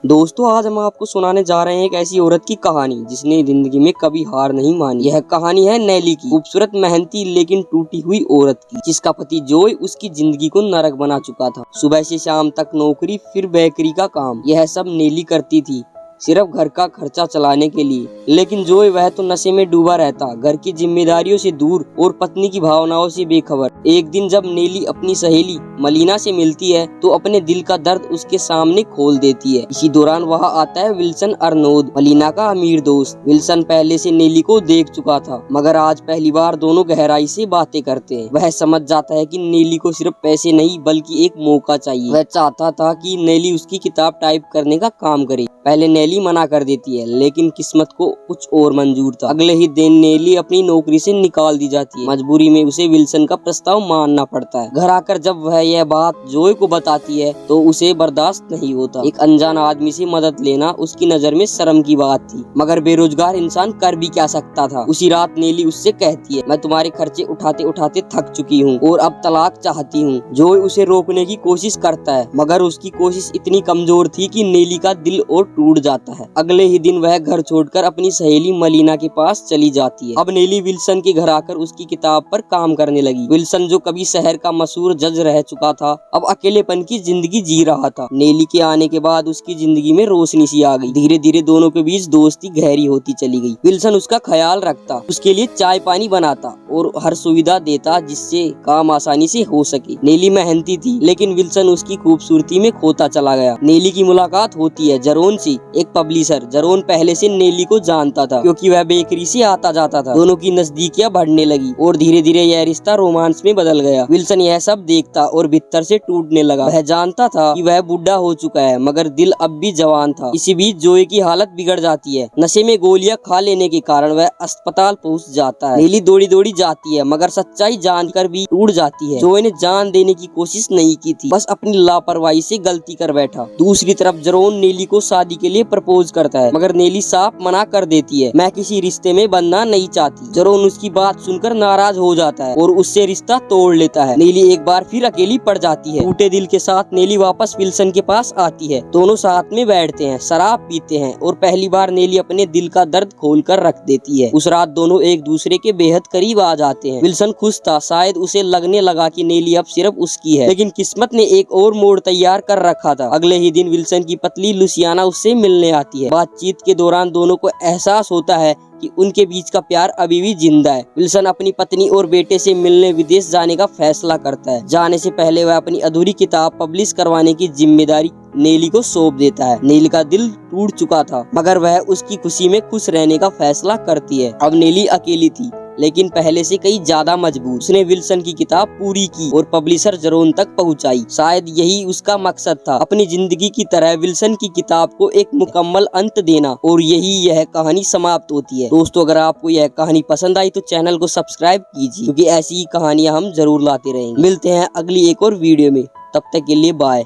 दोस्तों आज हम आपको सुनाने जा रहे हैं एक ऐसी औरत की कहानी जिसने जिंदगी में कभी हार नहीं मानी। यह कहानी है नेली की, खूबसूरत मेहनती लेकिन टूटी हुई औरत की, जिसका पति जॉय उसकी जिंदगी को नरक बना चुका था। सुबह से शाम तक नौकरी, फिर बेकरी का काम, यह सब नेली करती थी सिर्फ घर का खर्चा चलाने के लिए। लेकिन जॉय वह तो नशे में डूबा रहता, घर की जिम्मेदारियों से दूर और पत्नी की भावनाओं से बेखबर। एक दिन जब नेली अपनी सहेली मलीना से मिलती है तो अपने दिल का दर्द उसके सामने खोल देती है। इसी दौरान वहाँ आता है विल्सन अर्नोद, मलीना का अमीर दोस्त। विल्सन पहले से नेली को देख चुका था, मगर आज पहली बार दोनों गहराई से बातें करते हैं। वह समझ जाता है कि नेली को सिर्फ पैसे नहीं बल्कि एक मौका चाहिए। वह चाहता था कि नेली उसकी किताब टाइप करने का काम करे। पहले नेली मना कर देती है, लेकिन किस्मत को कुछ और मंजूर था। अगले ही दिन नेली अपनी नौकरी से निकाल दी जाती है। मजबूरी में उसे विल्सन का प्रस्ताव मानना पड़ता है। घर आकर जब वह यह बात जॉय को बताती है तो उसे बर्दाश्त नहीं होता। एक अनजान आदमी से मदद लेना उसकी नजर में शर्म की बात थी, मगर बेरोजगार इंसान कर भी क्या सकता था। उसी रात नेली उससे कहती है, मैं तुम्हारे खर्चे उठाते उठाते थक चुकी हूँ और अब तलाक चाहती हूँ। जॉय उसे रोकने की कोशिश करता है, मगर उसकी कोशिश इतनी कमजोर थी कि नेली का दिल और टूट जाता है। अगले ही दिन वह घर छोड़कर अपनी सहेली मलीना के पास चली जाती है। अब नेली विल्सन के घर आकर उसकी किताब पर काम करने लगी। विल्सन जो कभी शहर का मशहूर जज रह चुका था, अब अकेलेपन की जिंदगी जी रहा था। नेली के आने के बाद उसकी जिंदगी में रोशनी सी आ गई। धीरे धीरे दोनों के बीच दोस्ती गहरी होती चली गई। विल्सन उसका ख्याल रखता, उसके लिए चाय पानी बनाता और हर सुविधा देता जिससे काम आसानी से हो सके। नेली मेहनती थी, लेकिन विल्सन उसकी खूबसूरती में खोता चला गया। नेली की मुलाकात होती है जरोन से, एक पब्लिशर। जरोन पहले से नेली को जानता था क्योंकि वह बेकरी से आता जाता था। दोनों की नजदीकियां बढ़ने लगी और धीरे धीरे यह रिश्ता रोमांस में बदल गया। विल्सन यह सब देखता और भीतर से टूटने लगा। वह जानता था कि वह बुढ़ा हो चुका है, मगर दिल अब भी जवान था। इसी बीच जॉय की हालत बिगड़ जाती है। नशे में गोलियां खा लेने के कारण वह अस्पताल पहुंच जाता है। नेली दौड़ी दौड़ी जाती है, मगर सच्चाई जानकर भी टूट जाती है। जॉय ने जान देने की कोशिश नहीं की थी, बस अपनी लापरवाही से गलती कर बैठा। दूसरी तरफ जरोन नेली को शादी के लिए प्रपोज करता है, मगर नेली साफ मना कर देती है। मैं किसी रिश्ते में बनना नहीं चाहती। जरोन उसकी बात सुनकर नाराज हो जाता है और उससे रिश्ता तोड़ लेता है। नेली एक बार फिर अकेली पड़ जाती है। टूटे दिल के साथ नेली वापस विल्सन के पास आती है। दोनों साथ में बैठते हैं, शराब पीते हैं और पहली बार नेली अपने दिल का दर्द खोल कर रख देती है। उस रात दोनों एक दूसरे के बेहद करीब आ जाते हैं। विल्सन खुश था, शायद उसे लगने लगा कि नेली अब सिर्फ उसकी है, लेकिन किस्मत ने एक और मोड़ तैयार कर रखा था। अगले ही दिन विल्सन की पतली लुसियाना उससे मिलने आती है। बातचीत के दौरान दोनों को एहसास होता है कि उनके बीच का प्यार अभी भी जिंदा है। विल्सन अपनी पत्नी और बेटे से मिलने विदेश जाने का फैसला करता है। जाने से पहले वह अपनी अधूरी किताब पब्लिश करवाने की जिम्मेदारी नेली को सौंप देता है। नेली का दिल टूट चुका था, मगर वह उसकी खुशी में खुश रहने का फैसला करती है। अब नेली अकेली थी, लेकिन पहले से कई ज्यादा मजबूत। उसने विल्सन की किताब पूरी की और पब्लिशर जरोन तक पहुंचाई। शायद यही उसका मकसद था, अपनी जिंदगी की तरह विल्सन की किताब को एक मुकम्मल अंत देना। और यही यह कहानी समाप्त होती है। दोस्तों अगर आपको यह कहानी पसंद आई तो चैनल को सब्सक्राइब कीजिए, क्योंकि ऐसी ही कहानियां हम जरूर लाते रहेंगे। मिलते हैं अगली एक और वीडियो में, तब तक के लिए बाय।